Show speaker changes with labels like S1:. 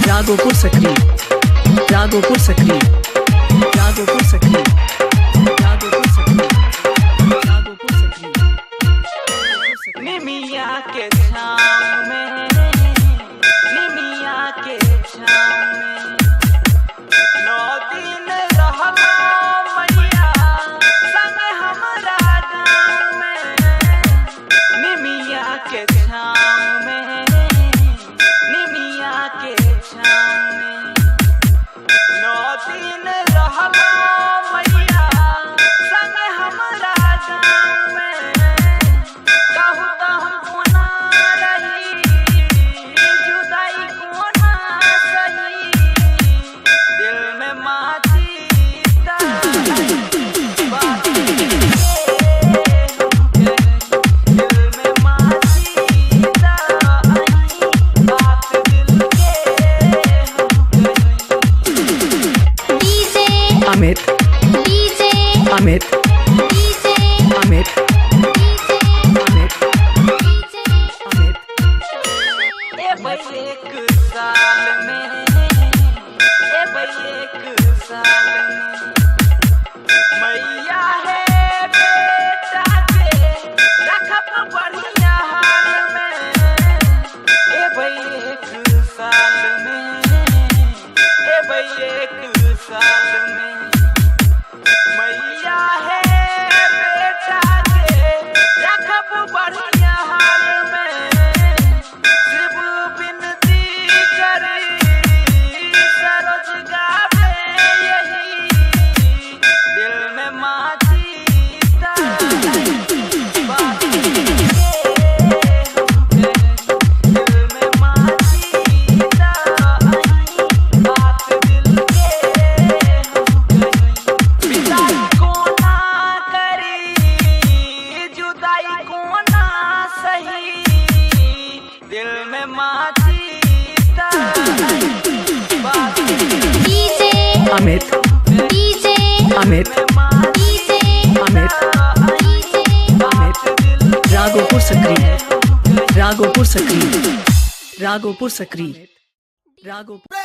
S1: राघोपुर सक्रिय, राघोपुर सक्रिय, राघोपुर सक्रिय, राघोपुर सक्रिय, राघोपुर सक्रिय।
S2: निमिया के छाँव में, निमिया के छाँव में 9 दिन रहला मैया संग हमरा गाँव में। निमिया के छाँव में, निमिया के छाँव में 9 दिन रहला मैया संग हमरा गाँव में। कहू त हम कोना रही, जुदाई कोना सही, दिल में माची दिल में माची बात दिल के
S1: अमित, अमित, अमित, अमित, अमित।
S2: ए भाई 1 साल में, ए भाई 1 साल में मैया है बेटा के रखब बढ़िया हाल में। ए भाई 1 साल में, ए भाई 1 साल में मैया है बेटा के रखब बढ़िया हाल में। सिर्फ बिनती करी सरोज गावे यही, दिल में माची बात दिल में माची बात दिल के विदाई कोना करी, जुदाई कोना सही, दिल में माची बात
S1: अमित, अमित, अमित, अमित। राघोपुर सक्रिय, राघोपुर सक्रिय, राघोपुर सक्रिय, राघोपुर।